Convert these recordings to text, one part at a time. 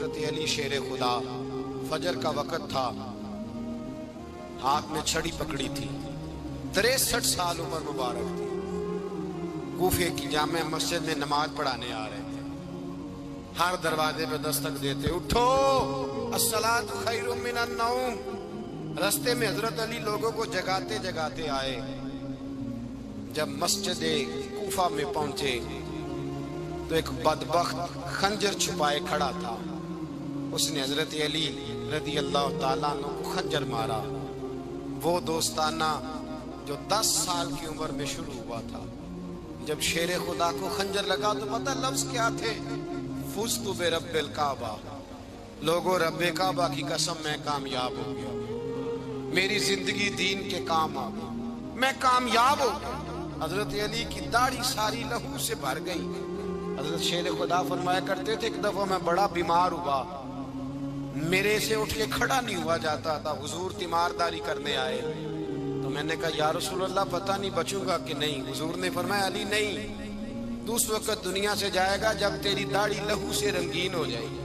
حضرت علی شیر خدا، فجر کا وقت تھا، ہاتھ میں چھڑی پکڑی تھی، 63 سال عمر مبارک تھی، کوفے کی جامع مسجد میں نماز پڑھانے آ رہے تھے۔ ہر دروازے پہ دستک دیتے، اٹھو الصلاۃ خیر من النوم۔ رستے میں حضرت علی لوگوں کو جگاتے جگاتے آئے۔ جب مسجد کوفہ میں پہنچے تو ایک بدبخت خنجر چھپائے کھڑا تھا، اس نے حضرت علی رضی اللہ تعالیٰ عنہ کو خنجر مارا۔ وہ دوستانہ جو 10 سال کی عمر میں شروع ہوا تھا، جب شیر خدا کو خنجر لگا تو پتہ لفظ کیا تھے؟ فزت برب الکعبہ، لوگوں رب کعبہ کی قسم میں کامیاب ہو گیا، میری زندگی دین کے کام آ گئی، میں کامیاب ہو گیا۔ حضرت علی کی داڑھی ساری لہو سے بھر گئی۔ حضرت شیر خدا فرمایا کرتے تھے، ایک دفعہ میں بڑا بیمار ہوا، میرے سے اٹھ کے کھڑا نہیں ہوا جاتا تھا، حضور تیمارداری کرنے آئے تو میں نے کہا یا رسول اللہ پتہ نہیں بچوں گا کہ نہیں۔ حضور نے فرمایا علی نہیں، تو اس وقت دنیا سے جائے گا جب تیری داڑھی لہو سے رنگین ہو جائے گی۔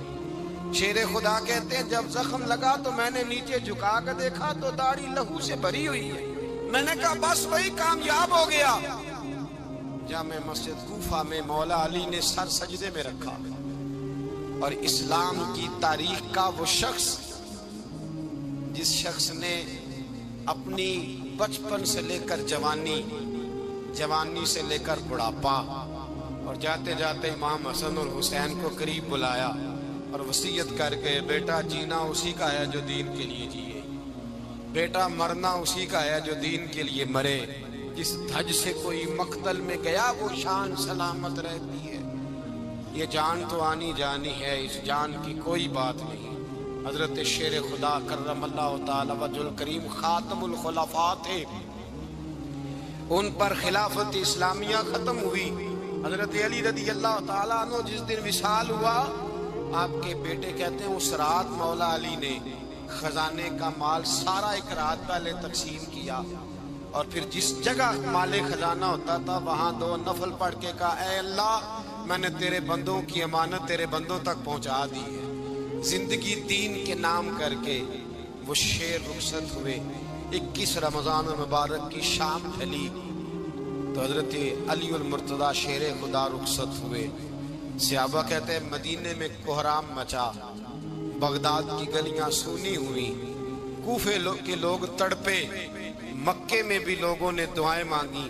شیر خدا کہتے ہیں جب زخم لگا تو میں نے نیچے جھکا کر دیکھا تو داڑھی لہو سے بھری ہوئی ہے، میں نے کہا بس وہی کامیاب ہو گیا۔ جامع مسجد کوفہ میں مولا علی نے سر سجدے میں رکھا، اور اسلام کی تاریخ کا وہ شخص جس شخص نے اپنی بچپن سے لے کر جوانی، جوانی سے لے کر بڑھاپا، اور جاتے جاتے امام حسن اور حسین کو قریب بلایا اور وصیت کر کے بیٹا جینا اسی کا ہے جو دین کے لیے جیے، بیٹا مرنا اسی کا ہے جو دین کے لیے مرے، جس دھج سے کوئی مقتل میں گیا وہ شان سلامت رہتی ہے، یہ جان تو آنی جانی ہے، اس جان کی کوئی بات نہیں۔ حضرت شیر خدا کرم اللہ تعالی وجہ الکریم خاتم الخلفاء تھے، ان پر خلافت اسلامیہ ختم ہوئی۔ حضرت علی رضی اللہ تعالیٰ عنہ جس دن وصال ہوا، آپ کے بیٹے کہتے ہیں اس رات مولا علی نے خزانے کا مال سارا ایک رات پہلے تقسیم کیا، اور پھر جس جگہ مال خزانہ ہوتا تھا وہاں 2 نفل پڑھ کے کہا اے اللہ میں نے تیرے بندوں کی امانت تیرے بندوں تک پہنچا دی ہے۔ زندگی دین کے نام کر کے وہ شیر رخصت ہوئے۔ 21 رمضان المبارک کی شام ڈھلی تو حضرت علی المرتضیٰ شیر خدا رخصت ہوئے۔ صحابہ کہتے ہیں مدینے میں کوہرام مچا، بغداد کی گلیاں سونی ہوئی، کوفے کے لوگ تڑپے، مکے میں بھی لوگوں نے دعائیں مانگی۔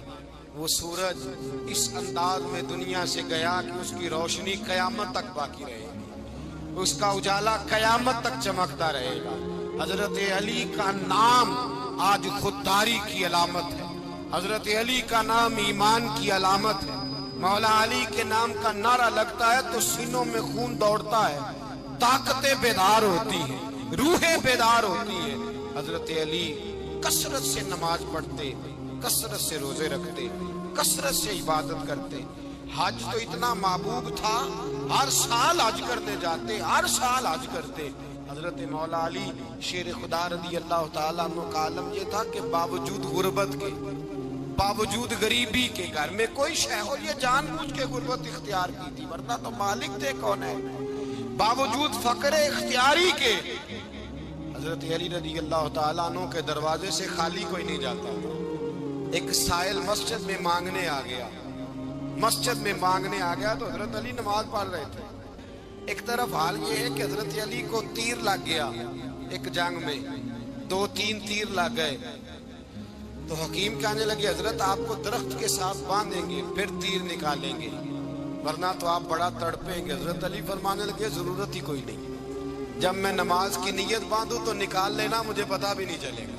وہ سورج اس انداز میں دنیا سے گیا کہ اس کی روشنی قیامت تک باقی رہے گی، اس کا اجالا قیامت تک چمکتا رہے گا۔ حضرت علی کا نام آج خودداری کی علامت ہے، حضرت علی کا نام ایمان کی علامت ہے۔ مولا علی کے نام کا نعرہ لگتا ہے تو سینوں میں خون دوڑتا ہے، طاقتیں بیدار ہوتی ہیں، روحیں بیدار ہوتی ہیں۔ حضرت علی کثرت سے نماز پڑھتے، کثرت سے روزے رکھتے، کثرت سے عبادت کرتے۔ حج تو اتنا محبوب تھا، ہر سال حج کرنے جاتے، ہر سال حج کرتے۔ حضرت مولا علی شیر خدا رضی اللہ تعالیٰ عنہ کا عالم یہ تھا کہ باوجود غربت کے، باوجود غریبی کے، گھر میں کوئی شے ہو یہ جان بوجھ کے غربت اختیار کی تھی، ورنہ تو مالک تھے کون ہے، باوجود فقر اختیاری کے حضرت علی رضی اللہ تعالیٰ عنہ کے دروازے سے خالی کوئی نہیں جاتا تھا۔ ایک سائل مسجد میں مانگنے آ گیا، مسجد میں مانگنے آ گیا تو حضرت علی نماز پڑھ رہے تھے۔ ایک طرف حال یہ ہے کہ حضرت علی کو تیر لگ گیا، ایک جنگ میں 2-3 تیر لگ گئے، تو حکیم کہنے لگے حضرت آپ کو درخت کے ساتھ باندھیں گے پھر تیر نکالیں گے، ورنہ تو آپ بڑا تڑپیں گے۔ حضرت علی فرمانے لگے ضرورت ہی کوئی نہیں، جب میں نماز کی نیت باندھوں تو نکال لینا، مجھے پتا بھی نہیں چلے گا۔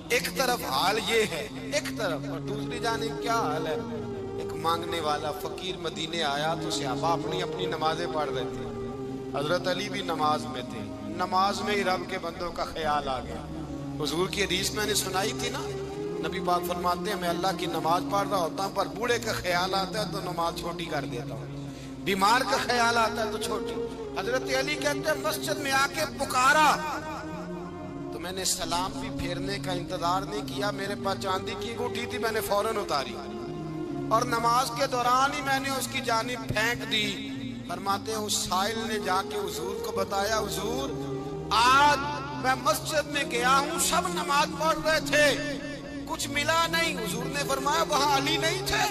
ایک طرف حال یہ ہے، ایک طرف، اور دوسری جانب کیا حال ہے؟ ایک مانگنے والا فقیر مدینے آیا تو صحابہ اپنی اپنی نمازیں پڑھ رہے تھے، حضرت علی بھی نماز میں تھے، نماز میں ہی رب کے بندوں کا خیال آ گیا۔ حضور کی حدیث میں نے سنائی تھی نا، نبی پاک فرماتے ہیں میں اللہ کی نماز پڑھ رہا ہوتا ہوں پر بوڑھے کا خیال آتا ہے تو نماز چھوٹی کر دیتا ہوں، بیمار کا خیال آتا ہے تو چھوٹی۔ حضرت علی کہتے ہیں مسجد میں آ کے پکارا تو میں نے سلام بھی پھیرنے کا انتظار نہیں کیا، میرے پاس چاندی کی انگوٹھی تھی، میں نے فوراً اتاری اور نماز کے دوران ہی میں نے اس کی جانب پھینک دی فرماتے ہیں اس سائل نے جا کے حضور کو بتایا، حضور آج میں مسجد میں گیا ہوں، سب نماز پڑھ رہے تھے، کچھ ملا نہیں۔ حضور نے فرمایا وہاں علی نہیں تھے؟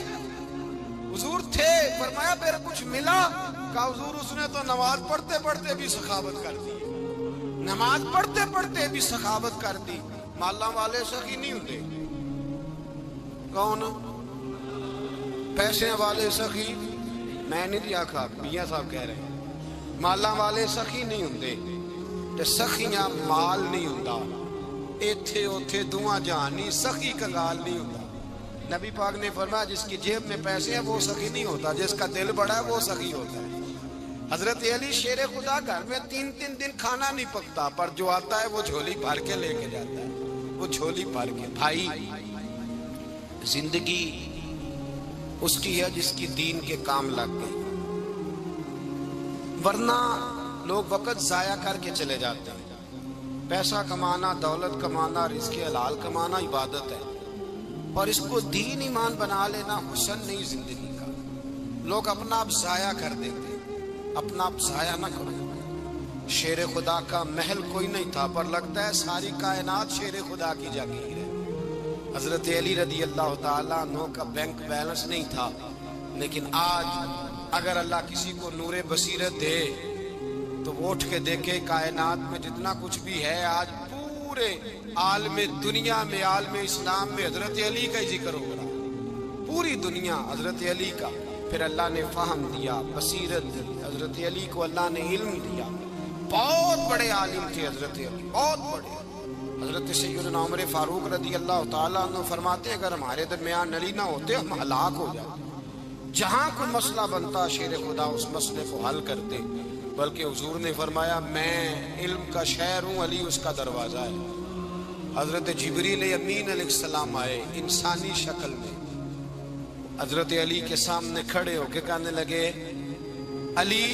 حضور تھے۔ فرمایا پھر کچھ ملا؟ کہا حضور اس نے تو نماز پڑھتے پڑھتے بھی سخاوت کر دی، نماز پڑھتے پڑھتے بھی سخاوت کر دی۔ مالا والے سخی نہیں ہوتے؟ کون؟ پیسے والے سخی؟ میں نہیں دیا کھا، میاں صاحب کہہ رہے ہیں مالا والے سخی نہیں ہوندے، تے سخیاں مال نہیں ہوندا، ایتھے اوتھے دعا جہانی سخی کنگال نہیں ہوندا۔ نبی پاک نے فرمایا جس کی جیب میں پیسے ہیں وہ سخی نہیں ہوتا، جس کا دل بڑا ہے وہ سخی ہوتا ہے۔ حضرت علی شیر خدا گھر میں 3 دن کھانا نہیں پکتا، پر جو آتا ہے وہ جھولی بھر کے لے کے جاتا ہے، وہ جھولی بھر کے۔ بھائی زندگی اس کی ہے جس کی دین کے کام لگ گئی، ورنہ لوگ وقت ضائع کر کے چلے جاتے ہیں۔ پیسہ کمانا، دولت کمانا، رزق حلال کمانا عبادت ہے، اور اس کو دین ایمان بنا لینا حسن نہیں زندگی کا۔ لوگ اپنا آپ ضائع کر دیتے، اپنا آپ ضائع نہ کرو۔ شیر خدا کا محل کوئی نہیں تھا، پر لگتا ہے ساری کائنات شیر خدا کی جاگیر ہے۔ حضرت علی رضی اللہ تعالیٰ عنہ کا بینک بیلنس نہیں تھا، لیکن آج اگر اللہ کسی کو نور بصیرت دے تو وہ اٹھ کے دیکھے کائنات میں جتنا کچھ بھی ہے، آج پورے عالم دنیا میں، عالم اسلام میں حضرت علی کا ہی ذکر ہو رہا، پوری دنیا حضرت علی کا۔ پھر اللہ نے فہم دیا، بصیرت دی، حضرت علی کو اللہ نے علم دیا۔ بہت بڑے عالم تھے حضرت علی، بہت بڑے۔ حضرت سیدنا عمر فاروق رضی اللہ تعالیٰ عنہ فرماتے ہیں اگر ہمارے درمیان علی نہ ہوتے ہم ہلاک ہو جاتے۔ جہاں کوئی مسئلہ بنتا شیر خدا اس مسئلے کو حل کرتے، بلکہ حضور نے فرمایا میں علم کا شہر ہوں، علی اس کا دروازہ ہے۔ حضرت جبریل امین علیہ السلام آئے انسانی شکل میں، حضرت علی کے سامنے کھڑے ہو کے کہنے لگے علی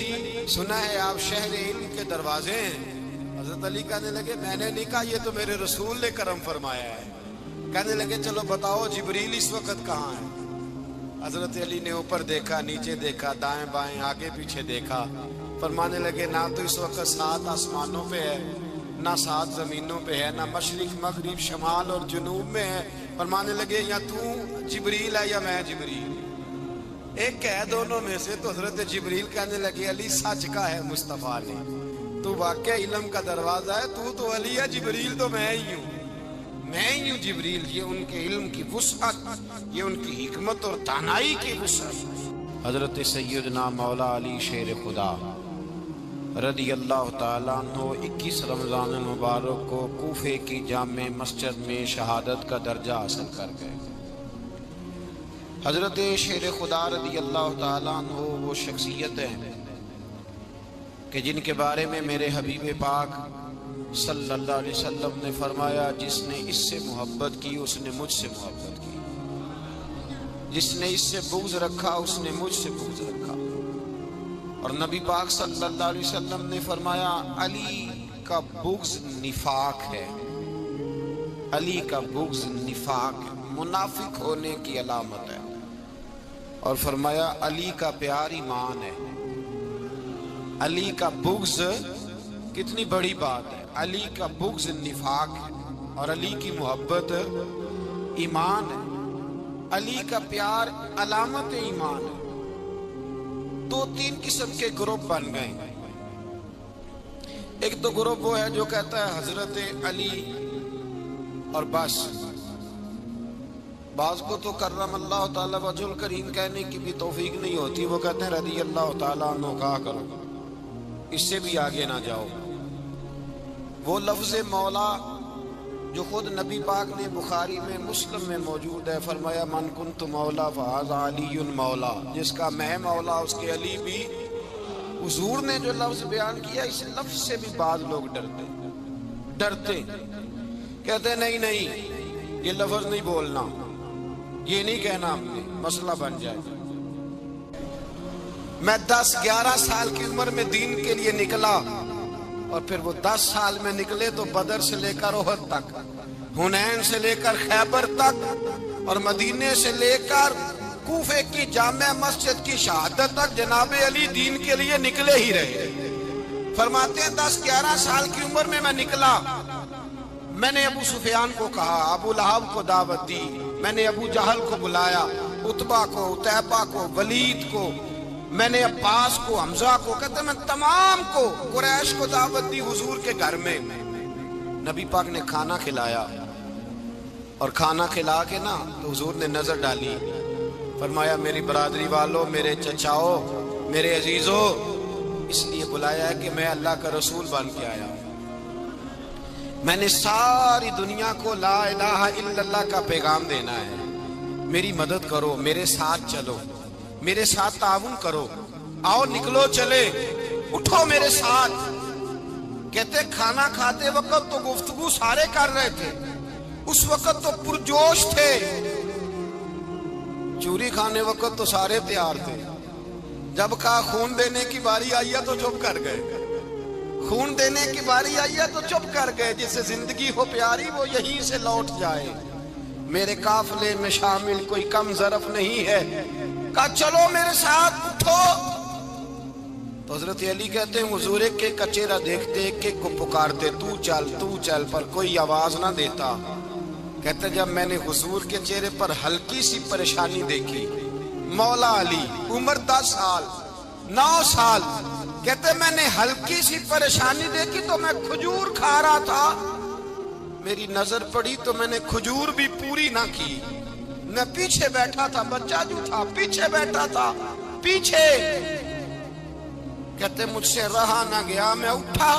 سنا ہے آپ شہر علم کے دروازے ہیں؟ حضرت علی کہنے لگے میں نے نہیں کہا، یہ تو میرے رسول نے کرم فرمایا ہے۔ کہنے لگے چلو بتاؤ جبریل اس وقت کہاں ہے؟ حضرت علی نے اوپر دیکھا، نیچے دیکھا، دائیں بائیں، آگے پیچھے دیکھا، فرمانے لگے نہ تو اس وقت 7 آسمانوں پہ ہے، نہ 7 زمینوں پہ ہے، نہ مشرق مغرب شمال اور جنوب میں ہے۔ فرمانے لگے یا تو جبریل ہے یا میں جبریل، ایک ہے دونوں میں سے۔ تو حضرت جبریل کہنے لگے علی سچ کا ہے مصطفیٰ نے، تو واقع علم کا دروازہ ہے، تو علی ہے، جبریل تو میں ہی ہوں، میں ہی ہوں جبریل۔ یہ ان کے علم کی وسعت، یہ ان کی حکمت اور دانائی کی وسعت۔ حضرت سیدنا مولا علی شیر خدا رضی اللہ تعالیٰ عنہ 21 رمضان المبارک کو کوفے کی جامع مسجد میں شہادت کا درجہ حاصل کر گئے۔ حضرت شیر خدا رضی اللہ تعالیٰ عنہ وہ شخصیت ہیں کہ جن کے بارے میں میرے حبیب پاک صلی اللہ علیہ وسلم نے فرمایا جس نے اس سے محبت کی اس نے مجھ سے محبت کی، جس نے اس سے بغض رکھا اس نے مجھ سے بغض رکھا۔ اور نبی پاک صلی اللہ علیہ وسلم نے فرمایا علی کا بغض نفاق ہے، علی کا بغض نفاق منافق ہونے کی علامت ہے، اور فرمایا علی کا پیار ایمان ہے۔ علی کا بغض کتنی بڑی بات ہے، علی کا بغض نفاق ہے اور علی کی محبت ایمان ہے، علی کا پیار علامت ایمان ہے۔ 2-3 قسم کے گروپ بن گئے۔ ایک تو گروپ وہ ہے جو کہتا ہے حضرت علی اور بس، بعض کو تو کرم اللہ تعالی وجہ الکریم کہنے کی بھی توفیق نہیں ہوتی، وہ کہتے ہیں رضی اللہ تعالیٰ عنہ کہا کرو، اس سے بھی آگے نہ جاؤ۔ وہ لفظ مولا جو خود نبی پاک نے بخاری میں مسلم میں موجود ہے، فرمایا من کنت مولا فہذا علی مولا، جس کا میں مولا اس کے علی بھی۔ حضور نے جو لفظ بیان کیا اس لفظ سے بھی بعض لوگ ڈرتے کہتے نہیں یہ لفظ نہیں بولنا، یہ نہیں کہنا، ہم نے مسئلہ بن جائے۔ میں 10-11 سال کی عمر میں دین کے لیے نکلا، اور پھر وہ 10 سال میں نکلے تو بدر سے لے کر احد تک، حنین سے لے کر خیبر تک، اور مدینے سے لے کر کوفے کی جامع مسجد کی شہادت تک جناب علی دین کے لیے نکلے ہی رہے. فرماتے ہیں 10-11 سال کی عمر میں نکلا. میں نے ابو سفیان کو کہا، ابو لہب کو دعوت دی، میں نے ابو جہل کو بلایا، عتبہ کو، عتیبہ کو، ولید کو، میں نے عباس کو، حمزہ کو، کہتے میں تمام کو، قریش کو دعوت دی حضور کے گھر میں. نبی پاک نے کھانا کھلایا، اور کھانا کھلا کے نا تو حضور نے نظر ڈالی، فرمایا میری برادری والوں، میرے چچاؤ، میرے عزیزوں، اس لیے بلایا ہے کہ میں اللہ کا رسول بن کے آیا ہوں. میں نے ساری دنیا کو لا الہ الا اللہ کا پیغام دینا ہے. میری مدد کرو، میرے ساتھ چلو، میرے ساتھ تعاون کرو، آؤ نکلو چلے، اٹھو میرے ساتھ. کہتے کھانا کھاتے وقت تو گفتگو سارے کر رہے تھے، اس وقت تو پرجوش تھے. چوری کھانے وقت تو سارے تیار تھے. جب کہا خون دینے کی باری آئی ہے تو چپ کر گئے. خون دینے کی باری آئی ہے تو چپ کر گئے. جسے زندگی ہو پیاری وہ یہیں سے لوٹ جائے. میرے قافلے میں شامل کوئی کم ظرف نہیں ہے. کہا چلو میرے ساتھ اٹھو. تو حضرت علی کہتے ہیں حضور ایک کا چہرہ دیکھتے ایک کو پکارتے، تو چل، پر کوئی آواز نہ دیتا. کہتے جب میں نے حضور کے چہرے پر ہلکی سی پریشانی دیکھی، مولا علی عمر 10 سال 9 سال، کہتے میں نے ہلکی سی پریشانی دیکھی تو میں کھجور کھا رہا تھا. میری نظر پڑی تو میں نے کھجور بھی پوری نہ کی. میں پیچھے بیٹھا تھا، بچہ جو تھا پیچھے بیٹھا تھا، پیچھے. کہتے مجھ سے رہا نہ گیا. میں اٹھا،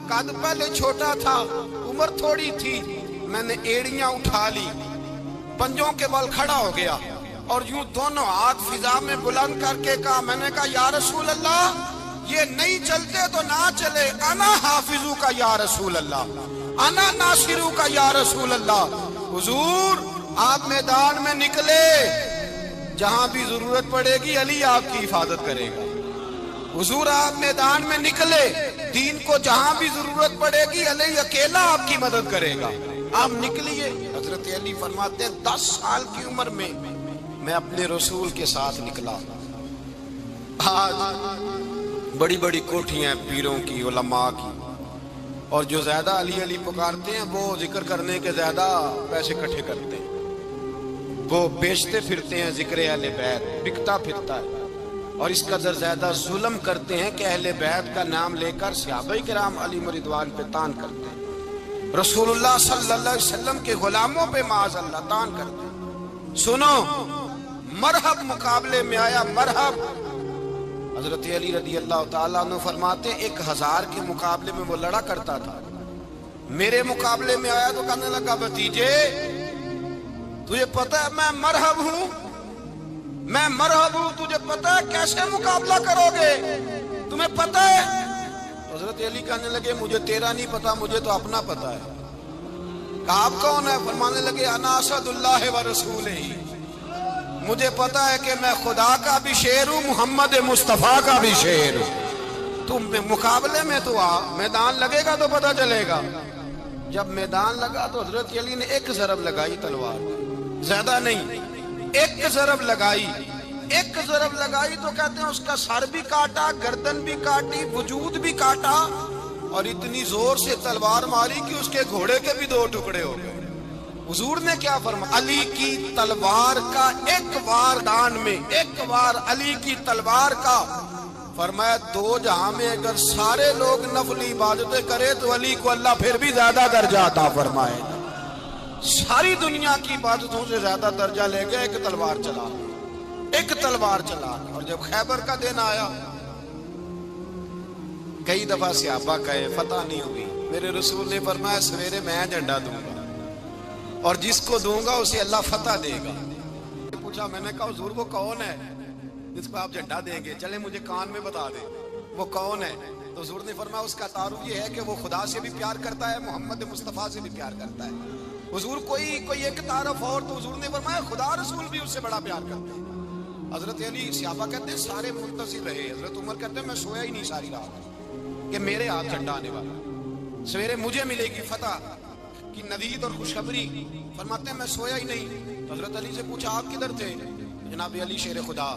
قد پہلے چھوٹا تھا، عمر تھوڑی تھی. میں نے ایڑیاں اٹھا لی، پنجوں کے بل کھڑا ہو گیا، اور یوں دونوں ہاتھ فضا میں بلند کر کے کہا، میں نے کہا یا رسول اللہ یہ نہیں چلتے تو نہ چلے، انا حافظو کا یا رسول اللہ، انا ناصرو کا یا رسول اللہ. حضور آپ میدان میں نکلے، جہاں بھی ضرورت پڑے گی علی آپ کی حفاظت کرے گا. حضور آپ میدان میں نکلے، دین کو جہاں بھی ضرورت پڑے گی علی اکیلا آپ کی مدد کرے گا. آپ نکلیے. حضرت علی فرماتے ہیں 10 سال کی عمر میں اپنے رسول کے ساتھ نکلا. آج بڑی بڑی کوٹھیاں پیروں کی، علماء کی، اور جو زیادہ علی علی پکارتے ہیں وہ ذکر کرنے کے زیادہ پیسے اکٹھے کرتے ہیں. وہ بیچتے پھرتے ہیں ذکر اہل بیت، بکتا پھرتا ہے. اور اس قدر زیادہ ظلم کرتے ہیں کہ اہل بیت کا نام لے کر صحابہ کرام علی رضوان پہ تان کرتے ہیں، رسول اللہ صلی اللہ علیہ وسلم کے غلاموں پہ معاذ اللہ تان کرتے ہیں. سنو، مرحب مقابلے میں آیا، مرحب. حضرت علی رضی اللہ تعالیٰ عنہ فرماتے 1000 کے مقابلے میں وہ لڑا کرتا تھا. میرے مقابلے میں آیا تو کہنے لگا بھتیجے تجھے پتہ ہے میں مرحب ہوں، میں مرحب ہوں، تجھے پتہ ہے کیسے مقابلہ کرو گے، تمہیں پتہ ہے؟ حضرت علی کہنے لگے مجھے تیرا نہیں پتا، مجھے تو اپنا پتا ہے. کہا آپ کون ہے؟ فرمانے لگے انا اسد اللہ و رسولہ، مجھے پتا ہے کہ میں خدا کا بھی شیر ہوں، محمد مصطفیٰ کا بھی شیر ہوں. تم مقابلے میں تو آ، میدان لگے گا تو پتہ چلے گا. جب میدان لگا تو حضرت علی نے ایک ضرب لگائی تلوار، زیادہ نہیں، ایک ضرب لگائی. ایک ضرب لگائی تو کہتے ہیں اس کا سر بھی کاٹا، گردن بھی کاٹی، وجود بھی کاٹا، اور اتنی زور سے تلوار ماری کہ اس کے گھوڑے کے بھی 2 ٹکڑے ہو گئے. حضور نے کیا فرمایا؟ علی کی تلوار کا ایک وار دان میں، ایک وار علی کی تلوار کا، فرمایا 2 جہاں میں اگر سارے لوگ نفلی عبادتیں کرے تو علی کو اللہ پھر بھی زیادہ درجہ عطا فرمائے. ساری دنیا کی عبادتوں سے زیادہ درجہ لے گئے ایک تلوار چلا، ایک تلوار چلا. اور جب خیبر کا دن آیا، کئی دفعہ صحابہ کہے فتح نہیں ہوئی. میرے رسول نے فرمایا سویرے میں جھنڈا دوں گا، اور جس کو دوں گا اسے اللہ فتح دے گا. پوچھا، میں نے کہا حضور وہ کون ہے جس کو آپ جھنڈا دیں گے؟ چلے مجھے کان میں بتا دیں وہ کون ہے. تو حضور نے فرمایا اس کا تعارف یہ ہے کہ وہ خدا سے بھی پیار کرتا ہے، محمد مصطفیٰ سے بھی پیار کرتا ہے. حضور کوئی ایک تعارف اور، تو حضور نے فرمایا خدا رسول بھی اس سے بڑا پیار کرتے ہیں. حضرت علی صحابہ کہتے ہیں سارے منتظر رہے. حضرت عمر کہتے ہیں میں سویا ہی نہیں ساری رات کہ میرے ہاتھ جھنڈا آنے والا، سویرے مجھے ملے گی فتح کی نوید اور خوشخبری. فرماتے ہیں میں سویا ہی نہیں. حضرت علی سے پوچھا آپ کدھر تھے؟ جناب علی شیر خدا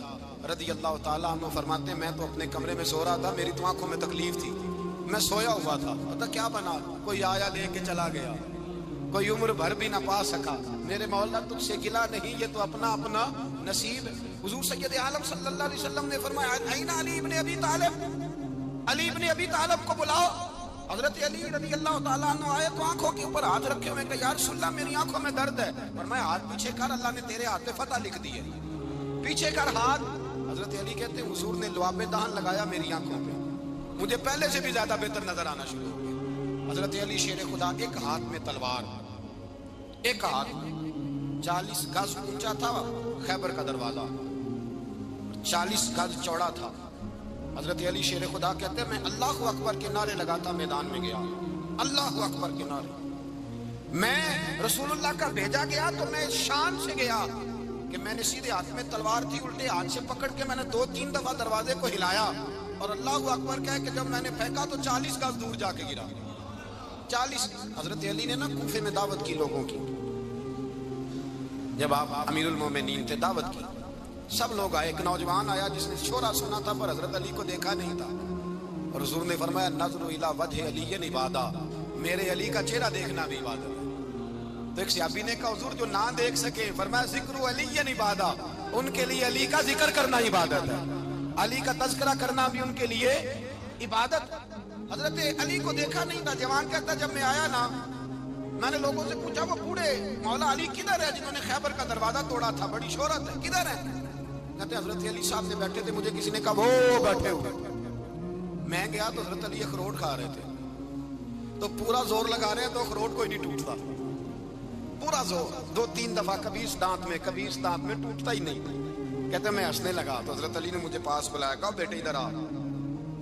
رضی اللہ تعالیٰ عنہ فرماتے ہیں میں تو اپنے کمرے میں سو رہا تھا، میری تو آنکھوں میں تکلیف تھی، میں سویا ہوا تھا، پتہ کیا بنا، کوئی آیا لے کے چلا گیا، کوئی عمر بھر بھی نہ پا سکا، میرے مولا تجھ سے گلا نہیں، یہ تو اپنا اپنا نصیب ہے۔ حضور سید عالم صلی اللہ علیہ وسلم نے فرمایا این علی ابن ابی طالب، علی ابن ابی طالب کو بلاؤ۔ حضرت علی رضی اللہ تعالیٰ عنہ آئے تو آنکھوں کے اوپر ہاتھ رکھے ہوئے کہ یا رسول اللہ میری آنکھوں میں درد ہے، فرمایا ہاتھ پیچھے کر، اللہ نے تیرے ہاتھ پہ فتح لکھ دی ہے، پیچھے کر ہاتھ۔ حضرت علی کہتے ہیں حضور نے لعاب دہن لگایا میری آنکھوں پہ، مجھے پہلے سے بھی زیادہ بہتر نظر آنا شروع ہو گیا۔ حضرت علی شیر خدا ایک ہاتھ میں تلوار، ایک ہاتھ 40 گز اونچا تھا خیبر کا دروازہ، 40 گز چوڑا تھا۔ حضرت علی شیر خدا کہتے ہیں میں اللہ اکبر کے نعرے لگاتا میدان میں گیا، اللہ اکبر کے نعرے، میں رسول اللہ کا بھیجا گیا تو میں شان سے گیا کہ میں نے سیدھے ہاتھ میں تلوار تھی، الٹے ہاتھ سے پکڑ کے میں نے 2-3 دفعہ دروازے کو ہلایا اور اللہ اکبر کہہ کہ جب میں نے پھینکا تو 40 گز دور جا کے گرا، 40۔ حضرت علی نے نا کوفے میں دعوت کی لوگوں کی، جب آپ امیر المومنین تھے دعوت کی، سب لوگ آئے، ایک نوجوان آیا جس نے شورا سنا تھا پر حضرت علی کو دیکھا نہیں تھا، اور حضور نے فرمایا نظر الی وجہ علی عبادہ، میرے علی کا چہرہ دیکھنا بھی عبادت ہے۔ تو ایک صحابی نے کہا حضور جو نہ دیکھ سکے، فرمایا ذکر علی عبادہ، ان کے لیے علی کا ذکر کرنا عبادت ہے، علی کا تذکرہ کرنا بھی ان کے لیے عبادت۔ حضرت علی کو دیکھا نہیں تھا، جوان کہتا جب میں آیا نا میں نے لوگوں سے پوچھا وہ بوڑھے مولا علی کدھر ہے جنہوں نے خیبر کا دروازہ توڑا تھا، بڑی شہرت ہے، کدھر ہے؟ کہتے ہیں حضرت علی صاحب سے بیٹھے تھے، مجھے کسی نے کہا وہ بیٹھے ہوئے، میں گیا تو حضرت علی اخروٹ کھا رہے تھے، تو پورا زور لگا رہے ہیں تو اخروٹ کوئی نہیں ٹوٹتا، پورا زور 2-3 دفعہ، کبھی اس دانت میں کبھی اس دانت میں، ٹوٹتا ہی نہیں۔ کہتے ہیں میں ہنسنے لگا تو حضرت علی نے مجھے پاس بلایا، کہا بیٹے ادھر آ،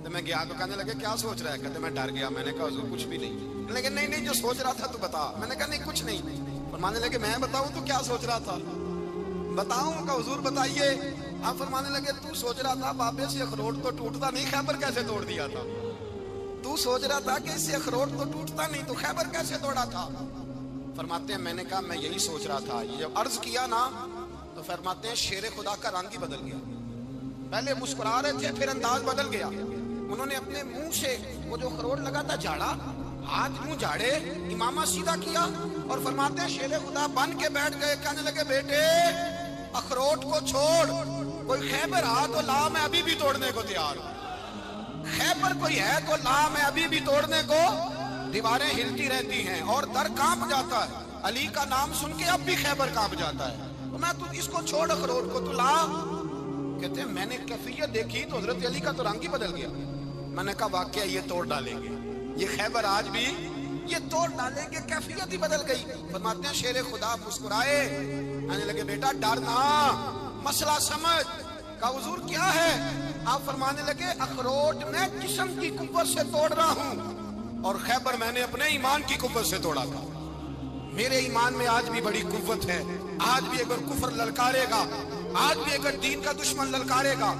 تو میں گیا تو کہنے لگے کیا سوچ رہا ہے؟ کہتے میں ڈر گیا، میں نے کہا حضور کچھ بھی نہیں، لیکن نہیں جو سوچ رہا تھا تو بتا، میں نے کہا نہیں کچھ نہیں، فرمانے لگے میں بتاؤں تو کیا سوچ رہا تھا، بتاؤں؟ کہ حضور بتائیے۔ آپ فرمانے لگے تو سوچ رہا تھا بابے سے اخروٹ تو ٹوٹتا نہیں، خیبر کیسے توڑ دیا تھا؟ تو سوچ رہا تھا کہ اس سے اخروٹ تو ٹوٹتا نہیں تو خیبر کیسے توڑا تھا؟ فرماتے ہیں میں نے کہا میں یہی سوچ رہا تھا، یہ جب عرض کیا نا تو فرماتے ہیں شیر خدا کا رنگ ہی بدل گیا، پہلے مسکرا رہے تھے پھر انداز بدل گیا، انہوں نے اپنے منہ سے وہ جو اخروٹ لگا تھا جھاڑا، ہاتھ منہ جھاڑے، امامہ سیدھا کیا اور فرماتے ہیں شیر خدا بن کے بیٹھ گئے، کہنے لگے بیٹے اخروٹ کو چھوڑ، کوئی خیبر آ تو لا، میں ابھی بھی توڑنے کو تیار ہوں، خیبر کوئی ہے تو لا، میں ابھی بھی توڑنے کو، دیواریں ہلتی رہتی ہیں اور در کانپ جاتا ہے، علی کا نام سن کے اب بھی خیبر کانپ جاتا ہے، تو میں تو اس کو چھوڑ اخروٹ کو تو لا۔ کہتے ہیں میں نے کیفیت دیکھی تو حضرت علی کا تو رنگ ہی بدل گیا، میں نے کہا واقعہ یہ توڑ ڈالیں گے، یہ خیبر آج بھی یہ توڑ ڈالیں گے، کیفیت ہی بدل گئی۔ فرماتے ہیں شیر خدا مسکرائے، آنے لگے بیٹا ڈرنا، مسئلہ سمجھ۔ کہا حضور کیا ہے؟ آپ فرمانے لگے اخروٹ میں جسم کی قوت سے توڑ رہا ہوں اور خیبر میں نے اپنے ایمان کی قوت سے توڑا تھا، میرے ایمان میں آج بھی بڑی قوت ہے، آج بھی اگر کفر للکارے گا، آج بھی اگر دین کا دشمن للکارے گا،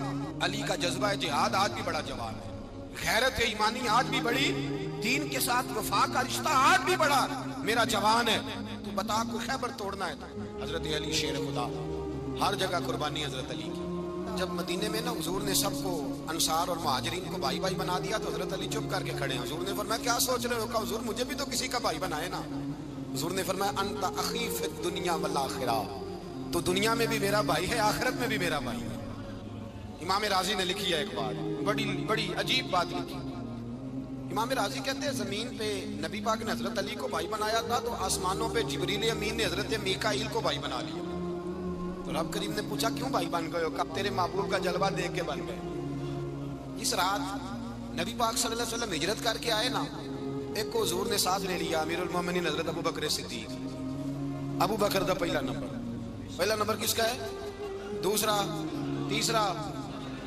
علی کا جذبہ جہاد آج بھی بڑا جوان ہے، غیرت ایمانی آج بھی بڑی، دین کے ساتھ وفا کا رشتہ آج بھی بڑا میرا جوان ہے، تو بتا کوئی خیبر توڑنا ہے تو حضرت علی شیر خدا، ہر جگہ قربانی حضرت علی کی۔ جب مدینے میں نا حضور نے سب کو انصار اور مہاجرین کو بھائی بھائی بنا دیا تو حضرت علی چپ کر کے کھڑے ہیں، حضور نے فرمایا کیا سوچ رہے ہو؟ کہا حضور مجھے بھی تو کسی کا بھائی بنائے نا۔ حضور نے فرمایا انت اخی فی الدنیا والآخرہ، تو دنیا میں بھی میرا بھائی ہے، آخرت میں بھی میرا بھائی ہے۔ امام راضی نے لکھی ہے ایک بات، بڑی عجیب بات لکھی۔ امام راضی کہتے ہیں زمین پہ نبی پاک نے حضرت علی کو بھائی بنایا تھا تو آسمانوں پہ جبریل امین نے حضرت میکائیل کو بھائی بنا لیا، تو رب کریم نے پوچھا کیوں بھائی بن گئے ہو؟ کب تیرے محبوب کا جلوہ دیکھ کے بن گئے۔ اس رات نبی پاک صلی اللہ علیہ وسلم ہجرت کر کے آئے نا، ایک کو حضور نے ساتھ لے لیا، امیر المومنین حضرت ابو بکر صدیق۔ ابو بکر دا پہلا نمبر کس کا ہے؟ دوسرا، تیسرا،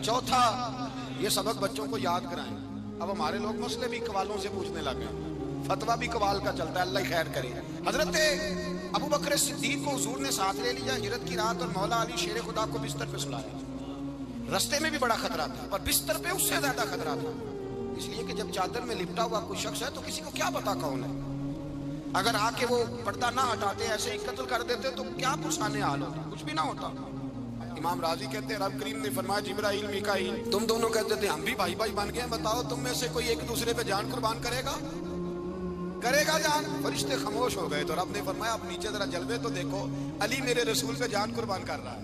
چوتھا، یہ سبق بچوں کو یاد کرائیں۔ اب ہمارے لوگ مسئلے بھی قوالوں سے پوچھنے لگے، فتویٰ بھی قوال کا چلتا ہے، اللہ خیر کرے۔ حضرت ابو بکر صدیق کو حضور نے ساتھ لے لیا ہجرت کی رات، اور مولا علی شیر خدا کو بستر پہ سلایا۔ رستے میں بھی بڑا خطرہ تھا اور بستر پہ اس سے زیادہ خطرہ تھا، اس لیے کہ جب چادر میں لپٹا ہوا کوئی شخص ہے تو کسی کو کیا پتا کون ہے، اگر آ کے وہ پردہ نہ ہٹاتے ایسے ہی قتل کر دیتے تو کیا پرسانے حال ہوتا، کچھ بھی نہ ہوتا۔ امام راضی کہتے ہیں رب کریم نے فرمایا جبرائیل میکائیل تم دونوں کہتے تھے ہم بھی بھائی بھائی بن گئے ہیں، بتاؤ تم میں سے کوئی ایک دوسرے پہ جان قربان کرے گا جان؟ فرشتے خاموش ہو گئے تو رب نے فرمایا اب نیچے ذرا جلوے تو دیکھو، علی میرے رسول پہ جان قربان کر رہا ہے،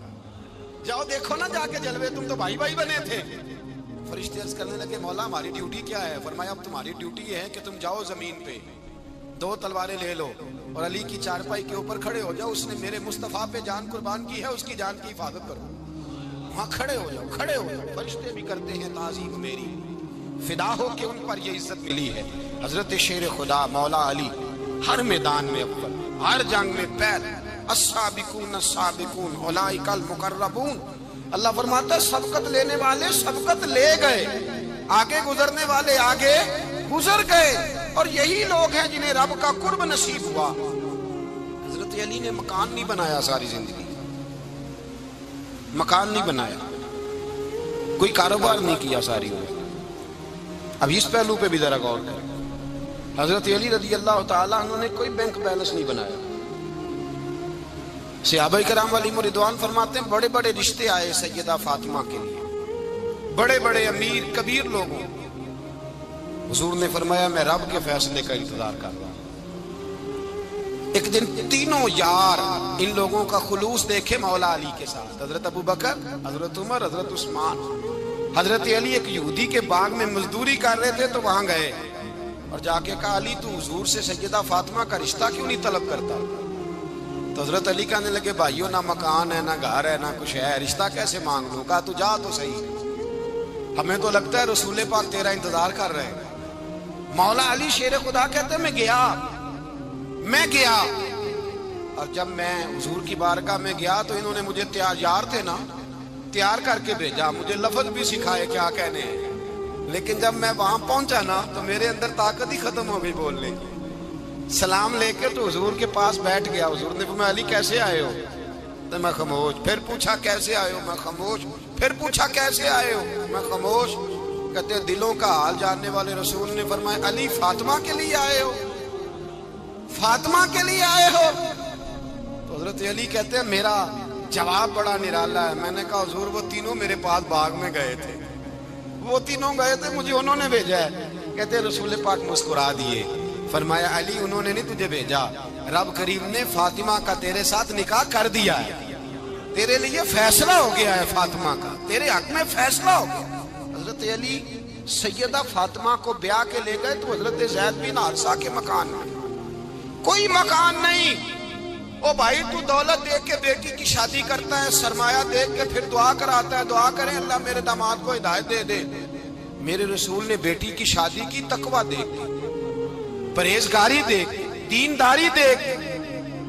جاؤ دیکھو نا جا کے جلوے، تم تو بھائی بھائی بنے تھے۔ فرشتے عرض کرنے لگے مولا ہماری ڈیوٹی کیا ہے؟ فرمایا اب تمہاری ڈیوٹی یہ ہے کہ تم جاؤ زمین پہ 2 تلواریں لے لو اور علی کی چارپائی کے اوپر کھڑے ہو جاؤ، اس نے میرے مصطفیٰ پہ جان قربان کی ہے، اس کی جان کی حفاظت کرو، وہاں کھڑے ہو جاؤ۔ فرشتے بھی کرتے ہیں تعظیم میری، فدا ہو کہ ان پر یہ عزت ملی ہے۔ حضرت شیر خدا مولا علی ہر میدان میں اول، ہر جنگ میں پہل، السابقون السابقون اولئک المقربون۔ اللہ فرماتا ہے سبقت لینے والے سبقت لے گئے، آگے گزرنے والے آگے گزر گئے، اور یہی لوگ ہیں جنہیں رب کا قرب نصیب ہوا۔ حضرت علی نے مکان نہیں بنایا، ساری زندگی مکان نہیں بنایا، کوئی کاروبار نہیں کیا ساری عمر۔ اب اس پہلو پہ بھی ذرا غور کریں، حضرت علی رضی اللہ تعالیٰ عنہ نے کوئی بینک بیلنس نہیں بنایا۔ صحابہ کرام علیہم رضوان فرماتے ہیں بڑے بڑے رشتے آئے سیدہ فاطمہ کے لیے، بڑے بڑے امیر کبیر لوگوں، حضور نے فرمایا میں رب کے فیصلے کا انتظار کر رہا ہوں۔ ایک دن تینوں یار ان لوگوں کا خلوص دیکھے مولا علی کے ساتھ، حضرت ابو بکر، حضرت عمر، حضرت عثمان۔ حضرت علی ایک یہودی کے باغ میں مزدوری کر رہے تھے تو وہاں گئے اور جا کے کہا علی تو حضور سے سیدہ فاطمہ کا رشتہ کیوں نہیں طلب کرتا؟ تو حضرت علی کہنے لگے بھائیو نہ مکان ہے، نہ گھر ہے، نہ کچھ ہے، رشتہ کیسے مانگ لوں؟ کہا تو جا تو صحیح، ہمیں تو لگتا ہے رسول پاک تیرا انتظار کر رہے ہیں۔ مولا علی شیر خدا کہتے ہیں میں گیا اور جب میں حضور کی بارگاہ میں گیا تو انہوں نے مجھے یار تھے نا، تیار کر کے بھیجا، مجھے لفظ بھی سکھائے کیا کہنے ہیں، لیکن جب میں وہاں پہنچا نا تو میرے اندر طاقت ہی ختم ہو گئی بولنے کی۔ سلام لے کے تو حضور کے پاس بیٹھ گیا، حضور نے فرمایا علی کیسے آئے ہو؟ تو میں خاموش، پھر پوچھا کیسے آئے ہو؟ میں خاموش، پھر پوچھا کیسے آئے ہو؟ میں خاموش۔ کہتے ہیں دلوں کا حال جاننے والے رسول نے فرمایا علی فاطمہ کے لیے آئے ہو؟ فاطمہ کے لیے آئے ہو؟ تو حضرت علی کہتے ہیں میرا جواب بڑا نرالا ہے۔ میں نے کہا حضور وہ تینوں میرے پاس باغ میں گئے تھے، وہ تینوں گئے تھے، مجھے انہوں نے بھیجا ہے۔ کہتے ہیں رسول پاک مسکرا دیے، فرمایا علی انہوں نے نہیں تجھے بھیجا، رب کریم نے فاطمہ کا تیرے ساتھ نکاح کر دیا ہے، تیرے لیے فیصلہ ہو گیا ہے، فاطمہ کا تیرے حق میں فیصلہ ہو گیا۔ حضرت علی سیدہ فاطمہ کو بیاہ کے لے گئے تو حضرت زید بن حارثہ کے مکان میں کوئی مکان نہیں۔ او بھائی تو دولت دیکھ کے بیٹی کی شادی کرتا ہے، سرمایہ دیکھ کے پھر دعا کراتا ہے، دعا کریں اللہ میرے داماد کو ہدایت دے دے۔ میرے رسول نے بیٹی کی شادی کی تقوی دیکھ کے، پرہیزگاری دیکھ کے، دینداری دیکھ کے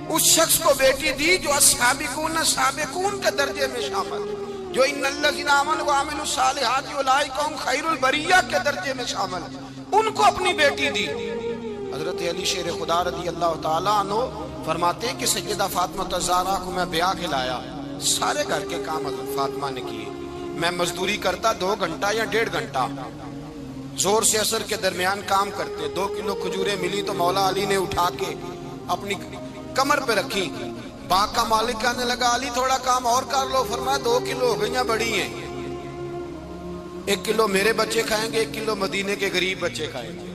اس شخص کو بیٹی دی جو السابقون سابقون کے درجے میں شامل، جو ان الذین آمنوا وعملوا الصالحات اولئک هم خیر البریہ کے درجے میں شامل، ان کو اپنی بیٹی دی۔ حضرت علی شیر خدا رضی اللہ تعالیٰ عنہ فرماتے ہیں کہ سیدہ فاطمہ الزہرا کو میں بیاہ کے لایا، سارے گھر کے کام حضرت فاطمہ نے کیے، میں مزدوری کرتا 2 گھنٹہ یا 1.5 گھنٹہ، زور سے عصر کے درمیان کام کرتے، 2 کلو کھجوریں ملی تو مولا علی نے اٹھا کے اپنی کمر پہ رکھی، باغ کا مالک کہنے لگا علی تھوڑا کام اور کر لو، فرمایا 2 کلو ہو گئیاں بڑی ہیں، 1 کلو میرے بچے کھائیں گے، 1 کلو مدینے کے غریب بچے کھائیں گے۔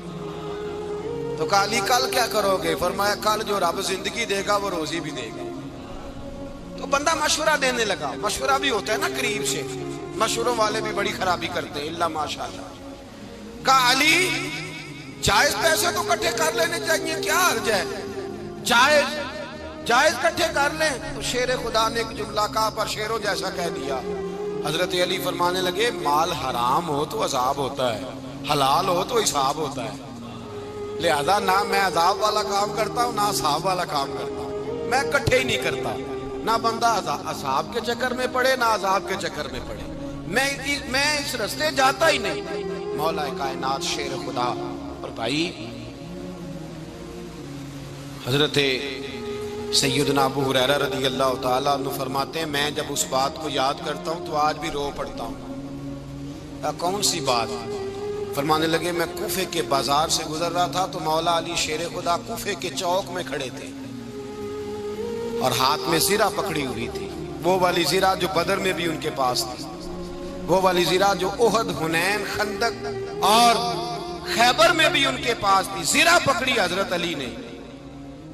تو کہا علی کل کیا کرو گے؟ فرمایا کل جو رب زندگی دے گا وہ روزی بھی دے گا۔ تو بندہ مشورہ دینے لگا، مشورہ بھی ہوتا ہے نا قریب سے، مشوروں والے بھی بڑی خرابی کرتے ہیں اللہ ماشاءاللہ۔ کہا علی جائز پیسے تو کٹھے کر لینے چاہیے، کیا حرج ہے، جائز کٹھے کر لیں۔ تو شیر خدا نے ایک جملہ کہا پر شیروں جیسا کہہ دیا۔ حضرت علی فرمانے لگے مال حرام ہو تو عذاب ہوتا ہے، حلال ہو تو حساب ہوتا ہے، لہذا نہ میں عذاب والا کام کرتا ہوں نہ عذاب والا کام کرتا ہوں، میں کٹھے ہی نہیں کرتا، نہ بندہ عذاب کے چکر میں پڑے نہ عذاب کے چکر میں پڑے، میں اس رستے جاتا ہی نہیں۔ مولا کائنات شیر خدا۔ اور بھائی حضرت سیدنا ابو ہریرہ رضی اللہ تعالیٰ عنہ فرماتے ہیں میں جب اس بات کو یاد کرتا ہوں تو آج بھی رو پڑتا ہوں۔ کون سی بات؟ فرمانے لگے میں کوفے کے بازار سے گزر رہا تھا تو مولا علی شیر خدا کوفے کے چوک میں کھڑے تھے اور ہاتھ میں زرہ پکڑی ہوئی تھی، وہ والی زرہ جو بدر میں بھی ان کے پاس تھی، وہ والی زرہ جو احد، حنین، خندق اور خیبر میں بھی ان کے پاس تھی، زرہ پکڑی حضرت علی نے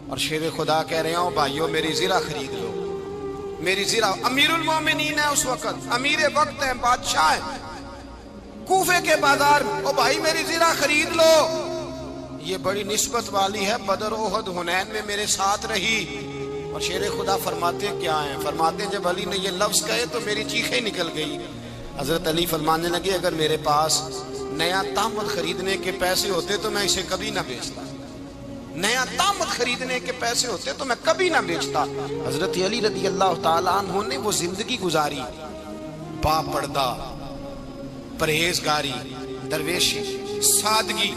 اور شیر خدا کہہ رہے ہوں بھائیو میری زرہ خرید لو، میری زرہ۔ امیر المومنین ہے اس وقت، امیر وقت ہے، بادشاہ ہے، کوفے کے بازار میں، او بھائی میری زرہ خرید لو، یہ بڑی نسبت والی ہے، بدر، احد، حنین میں میرے ساتھ رہی۔ اور شیر خدا فرماتے کیا ہیں؟ فرماتے ہیں جب علی نے یہ لفظ کہے تو میری چیخیں نکل گئی۔ حضرت علی فرمانے لگے اگر میرے پاس نیا طامت خریدنے کے پیسے ہوتے تو میں اسے کبھی نہ بیچتا، نیا طامت خریدنے کے پیسے ہوتے تو میں کبھی نہ بیچتا۔ حضرت علی رضی اللہ تعالیٰ عنہ نے وہ زندگی گزاری، با پردہ، پرہیزگاری، درویشی، سادگی،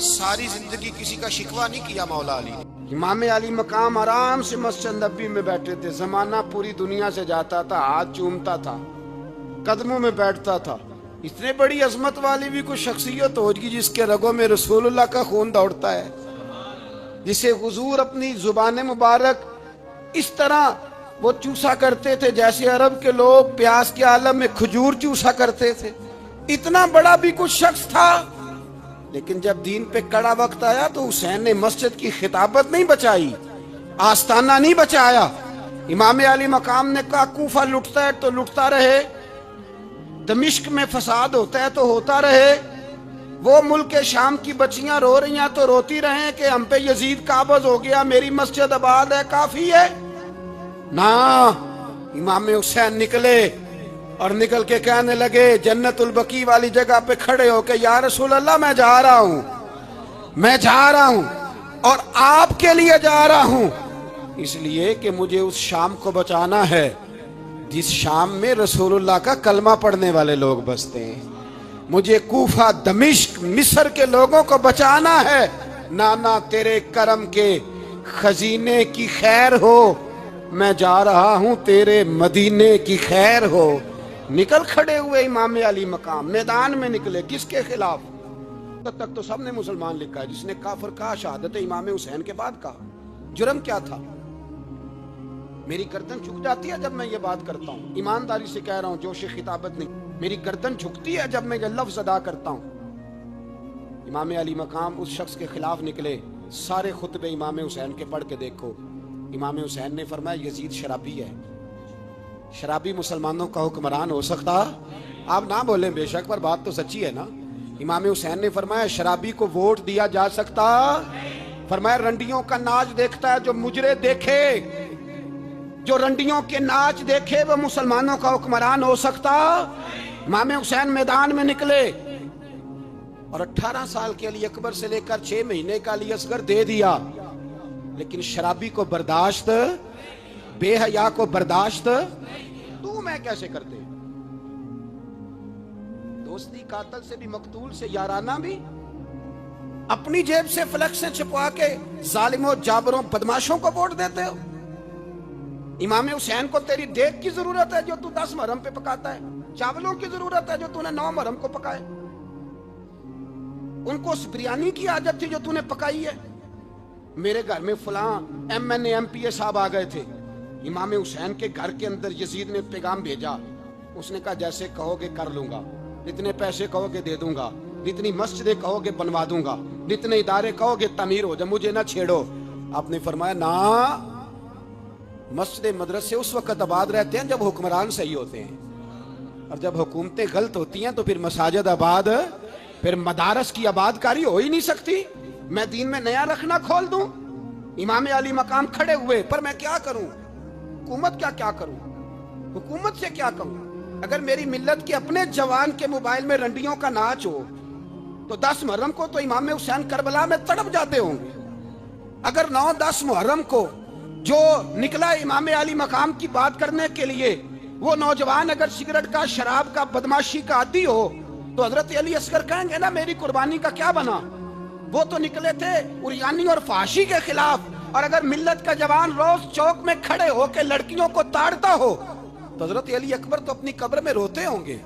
ساری زندگی کسی کا شکوہ نہیں کیا مولا علی نے۔ امام علی مقام آرام سے مسجد نبی میں بیٹھے تھے، زمانہ پوری دنیا سے جاتا تھا، ہاتھ چومتا تھا، قدموں میں بیٹھتا تھا۔ اتنے بڑی عظمت والی بھی کوئی شخصیت ہوگی جس کے رگوں میں رسول اللہ کا خون دوڑتا ہے، جسے حضور اپنی زبان مبارک اس طرح وہ چوسا کرتے تھے جیسے عرب کے لوگ پیاس کے عالم میں کھجور چوسا کرتے تھے۔ اتنا بڑا بھی کچھ شخص تھا، لیکن جب دین پہ کڑا وقت آیا تو حسین نے مسجد کی خطابت نہیں بچائی، آستانہ نہیں بچایا۔ امام علی مقام نے کہا کوفہ لٹتا ہے تو لٹتا رہے، دمشق میں فساد ہوتا ہے تو ہوتا رہے، وہ ملک شام کی بچیاں رو رہی ہیں تو روتی رہیں کہ ہم پہ یزید قابض ہو گیا، میری مسجد آباد ہے، کافی ہے نا۔ امام حسین نکلے اور نکل کے کہنے لگے جنت البقیع والی جگہ پہ کھڑے ہو کہ یا رسول اللہ میں جا رہا ہوں، میں جا رہا ہوں اور آپ کے لیے جا رہا ہوں، اس لیے کہ مجھے اس شام کو بچانا ہے جس شام میں رسول اللہ کا کلمہ پڑھنے والے لوگ بستے ہیں، مجھے کوفہ، دمشق، مصر کے لوگوں کو بچانا ہے۔ نانا تیرے کرم کے خزینے کی خیر ہو، میں جا رہا ہوں تیرے مدینے کی خیر ہو۔ نکل کھڑے ہوئے امام علی مقام، میدان میں نکلے، کس کے خلاف؟ تک تو سب نے مسلمان لکھا ہے، جس نے کافر کہا شہادت امام حسین کے بعد کہا۔ جرم کیا تھا؟ میری گردن جھک جاتی ہے جب میں یہ بات کرتا ہوں، ایمانداری سے کہہ رہا ہوں، جوش خطابت نہیں، میری گردن جھکتی ہے جب میں یہ لفظ ادا کرتا ہوں۔ امام علی مقام اس شخص کے خلاف نکلے، سارے خطبے امام حسین کے پڑھ کے دیکھو۔ امام حسین نے فرمایا یزید شرابی ہے، شرابی مسلمانوں کا حکمران ہو سکتا؟ آپ نہ بولیں بے شک، پر بات تو سچی ہے نا۔ امام حسین نے فرمایا شرابی کو ووٹ دیا جا سکتا؟ فرمایا رنڈیوں کا ناچ دیکھتا ہے جو مجرے دیکھے، جو رنڈیوں کے ناچ دیکھے وہ مسلمانوں کا حکمران ہو سکتا؟ امام حسین میدان میں نکلے اور 18 سال کے علی اکبر سے لے کر 6 مہینے کا علی اصغر دے دیا، لیکن شرابی کو برداشت، بے حیا کو برداشت تو میں کیسے کرتے؟ دوستی قاتل سے بھی، مقتول سے یارانہ بھی، اپنی جیب سے فلیکس سے چھپوا کے ظالموں، جابروں، بدماشوں کو ووٹ دیتے ہو۔ امام حسین کو تیری دیگ کی ضرورت ہے جو تو 10 محرم پہ پکاتا ہے، چاولوں کی ضرورت ہے جو تو نے 9 محرم کو پکائے، ان کو اس بریانی کی عادت تھی جو تو نے پکائی ہے۔ میرے گھر میں فلاں ایم این اے، ایم پی اے صاحب آ گئے تھے، امام حسین کے گھر کے اندر یزید نے پیغام بھیجا، اس نے کہا جیسے کہو گے کر لوں گا، جتنے پیسے کہو گے دے دوں گا، جتنی مسجدیں کہو گے بنوا دوں گا، جتنے ادارے کہو گے تعمیر ہو جائے، مجھے نہ چھیڑو۔ آپ نے فرمایا نا، مسجد مدرسے اس وقت آباد رہتے ہیں جب حکمران صحیح ہوتے ہیں، اور جب حکومتیں غلط ہوتی ہیں تو پھر مساجد آباد، پھر مدارس کی آباد کاری ہو ہی نہیں سکتی۔ میں دین میں نیا رکھنا کھول دوں؟ امام علی مقام کھڑے ہوئے، پر میں کیا کروں؟ حکومت کیا کروں؟ حکومت سے کیا کہوں؟ اگر میری ملت کے اپنے جوان کے موبائل میں رنڈیوں کا ناچ ہو تو 10 محرم کو تو امام حسین کربلا میں تڑپ جاتے ہوں گے۔ اگر 9-10 محرم کو جو نکلا امام علی مقام کی بات کرنے کے لیے، وہ نوجوان اگر سگریٹ کا، شراب کا، بدماشی کا عادی ہو تو حضرت علی اصغر کہیں گے نا میری قربانی کا کیا بنا؟ وہ تو نکلے تھے عریانی اور فحاشی کے خلاف، اور اگر ملت کا جوان روز چوک میں کھڑے ہو کے لڑکیوں کو تاڑتا ہو تو حضرت علی اکبر تو اپنی قبر میں روتے ہوں گے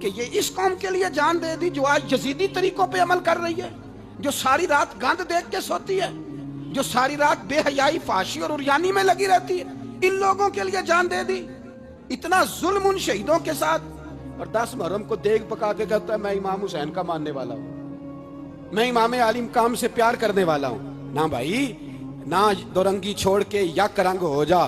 کہ یہ اس قوم کے لیے جان دے دی جو آج یزیدی طریقوں پہ عمل کر رہی ہے، جو ساری رات گند دیکھ کے سوتی ہے، جو ساری رات بے حیائی، فحاشی اور عریانی میں لگی رہتی ہے، ان لوگوں کے لیے جان دے دی۔ اتنا ظلم ان شہیدوں کے ساتھ، اور 10 محرم کو دیگ پکا کے کہتا ہے میں امام حسین کا ماننے والا ہوں، میں امام علی مقام سے پیار کرنے والا ہوں۔ نہ بھائی، نہ دو رنگی چھوڑ کے یک رنگ ہو جا،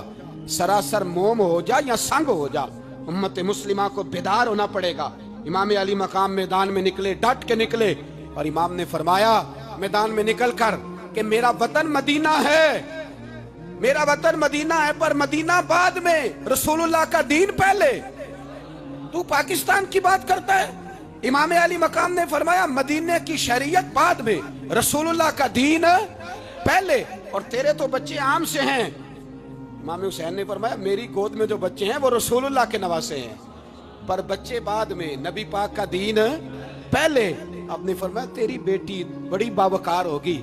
سراسر موم ہو جا یا سنگ ہو جا، امت مسلمہ کو بیدار ہونا پڑے گا۔ امام علی مقام میدان میں نکلے، ڈٹ کے نکلے، اور امام نے فرمایا میدان میں نکل کر کہ میرا وطن مدینہ ہے، میرا وطن مدینہ ہے، پر مدینہ بعد میں، رسول اللہ کا دین پہلے۔ تو پاکستان کی بات کرتا ہے؟ امام علی مقام نے فرمایا مدینہ کی شریعت بعد میں، رسول اللہ کا دین پہلے، اور تیرے تو بچے عام سے ہیں۔ امام حسین نے فرمایا میری گود میں جو بچے ہیں وہ رسول اللہ کے نواسے ہیں، پر بچے بعد میں، نبی پاک کا دین پہلے۔ آپ نے فرمایا تیری بیٹی بڑی باوقار ہوگی،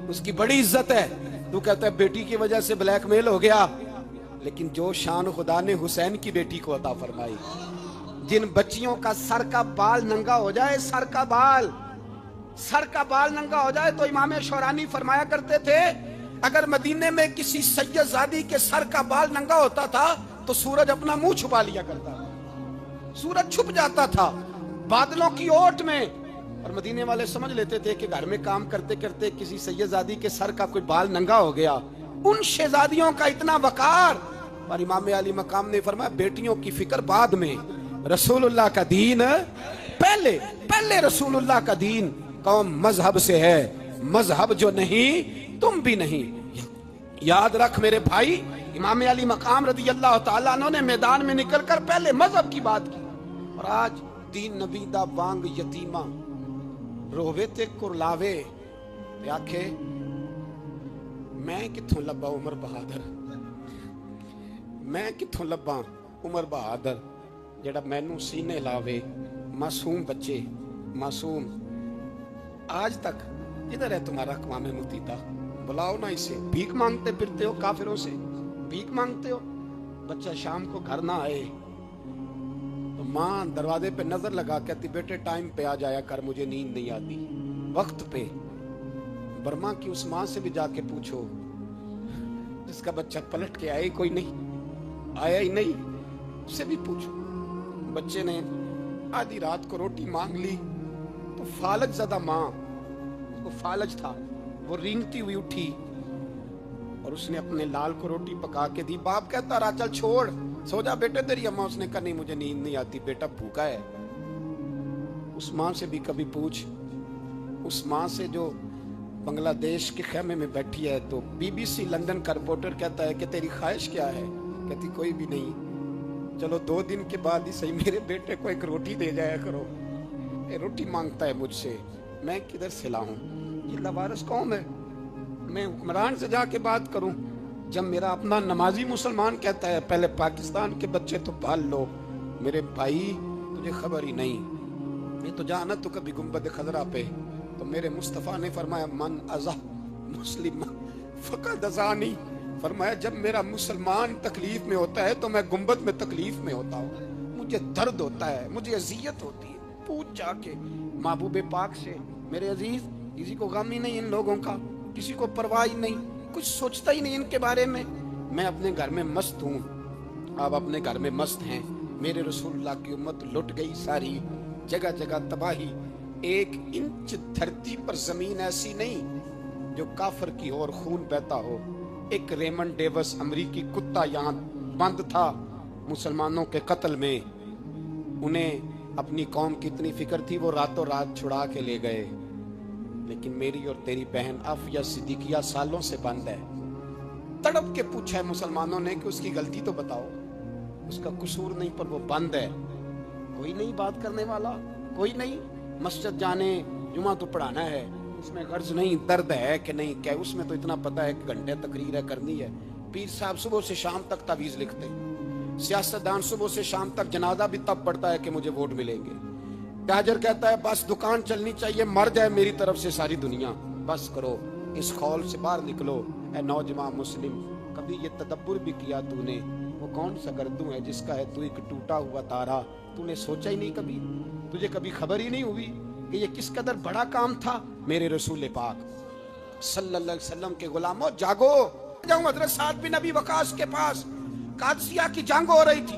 اس کی بڑی عزت ہے، تو کہتا ہے بیٹی کی وجہ سے بلیک میل ہو گیا، لیکن جو شان خدا نے حسین کی بیٹی کو عطا فرمائی، جن بچیوں کا سر کا بال ننگا ہو جائے، سر کا بال ننگا ہو جائے، تو امام شورانی فرمایا کرتے تھے اگر مدینے میں کسی سید زادی کے سر کا بال ننگا ہوتا تھا تو سورج اپنا منہ چھپا لیا کرتا تھا، سورج چھپ جاتا تھا بادلوں کی اوٹ میں، اور مدینے والے سمجھ لیتے تھے کہ گھر میں کام کرتے کرتے کسی سید زادی کے سر کا کوئی بال ننگا ہو گیا۔ ان شہزادیوں کا اتنا وقار، اور امام علی مقام نے فرمایا بیٹیوں کی فکر بعد میں، رسول اللہ کا دین پہلے رسول اللہ کا دین۔ قوم مذہب سے ہے، مذہب جو نہیں تم بھی نہیں۔ یاد رکھ میرے بھائی، امام علی مقام رضی اللہ تعالیٰ عنہ نے میدان میں نکل کر پہلے مذہب کی بات کی، اور آج دین نبی دا وانگ یتیمہ رووے تے کرلاوے تے آکھے میں کتھوں لبا عمر بہادر، میں کتھوں لبا عمر بہادر جڑا مینوں سینے لاوے۔ معصوم بچے، معصوم، آج تک ادھر ہے تمہارا اقوام متحدہ، بلاؤ نا اسے۔ بھیک مانگتے پھرتے ہو کافروں سے، بھیک مانگتے ہو، بچہ شام کو گھر نہ آئے تو ماں دروازے پہ نظر لگا کہتی بیٹے ٹائم پہ آ جایا کر، مجھے نیند نہیں آتی، وقت پہ۔ برما کی اس ماں سے بھی جا کے پوچھو جس کا بچہ پلٹ کے آئے کوئی نہیں، آیا ہی نہیں، اس سے بھی پوچھو۔ بچے نے آدھی رات کو روٹی مانگ لی تو فالج زدہ ماں، اس کو فالج تھا، وہ رینگتی ہوئی اٹھی اور اس نے اپنے لال کو روٹی پکا کے دی۔ باپ کہتا رہا چل چھوڑ، سو جا بیٹے تیری اماں۔ اس نے کہا نہیں مجھے نیند نہیں آتی، بیٹا بھوکا ہے۔ اس ماں سے بھی کبھی پوچھ، اس ماں سے جو بنگلہ دیش کے خیمے میں بیٹھی ہے، تو BBC لندن کا رپورٹر کہتا ہے کہ تیری خواہش کیا ہے؟ کہتی کوئی بھی نہیں، چلو 2 دن کے بعد ہی صحیح میرے بیٹے کو ایک روٹی دے جایا کرو، یہ روٹی مانگتا ہے مجھ سے، میں کدھر سے لاؤں؟ یہ لوارث قوم ہے، میں حکمران سے جا کے بات کروں؟ جب میرا اپنا نمازی مسلمان کہتا ہے پہلے پاکستان کے بچے تو پال لو، میرے بھائی تجھے خبر ہی نہیں، یہ تو جانا تو کبھی گنبد خضرا پہ، تو میرے مصطفیٰ نے فرمایا من ازہ مسلم فقد ازانی، فرمایا جب میرا مسلمان تکلیف میں ہوتا ہے تو میں گنبد میں تکلیف میں ہوتا ہوں، مجھے درد ہوتا ہے، مجھے اذیت ہوتی ہے۔ پوچھ جا کے محبوب پاک سے، میرے عزیز کسی کو غم ہی نہیں ان لوگوں کا، کسی کو پرواہ ہی نہیں، کچھ سوچتا ہی نہیں ان کے بارے میں۔ میں اپنے گھر میں مست ہوں، آپ اپنے گھر میں مست ہیں۔ میرے رسول اللہ کی امت لٹ گئی ساری، جگہ جگہ تباہی، 1 انچ دھرتی پر زمین ایسی نہیں جو کافر کی اور خون بہتا ہو۔ ایک ریمنڈ ڈیوس امریکی کتا یہاں بند تھا مسلمانوں کے قتل میں، انہیں اپنی قوم کی اتنی فکر تھی وہ راتوں رات چھڑا کے لے گئے، لیکن میری اور تیری بہن عافیہ صدیقیہ سالوں سے بند ہے۔ تڑپ کے پوچھا ہے مسلمانوں نے کہ اس کی غلطی تو بتاؤ، اس کا قصور نہیں پر وہ بند ہے، کوئی نہیں بات کرنے والا، کوئی نہیں۔ مسجد جانے، جمعہ تو پڑھانا ہے، اس میں غرض نہیں درد ہے کہ نہیں، کہ اس میں تو اتنا پتہ ہے کہ گھنٹے تقریر ہے کرنی ہے۔ پیر صاحب صبح سے شام تک تعویذ لکھتے ہیں، سیاستدان صبح سے شام تک جنازہ بھی تب پڑھتا ہے کہ مجھے ووٹ ملیں گے۔ تاجر کہتا ہے بس دکان چلنی چاہیے، مر جائے میری طرف سے ساری دنیا، بس کرو، اس خول سے باہر نکلو۔ اے نوجوان مسلم، کبھی یہ تدبر بھی کیا تو نے، وہ کون سا گردوں ہے جس کا ہے تو ایک ٹوٹا ہوا تارا؟ تو نے سوچا ہی نہیں کبھی، تجھے کبھی خبر ہی نہیں ہوئی کہ یہ کس قدر بڑا کام تھا؟ میرے رسول پاک صلی اللہ علیہ وسلم کے غلاموں جاگو۔ جاؤں حضرت سعد بن ابی وقاص کے پاس، قادسیہ کی جنگ ہو رہی تھی،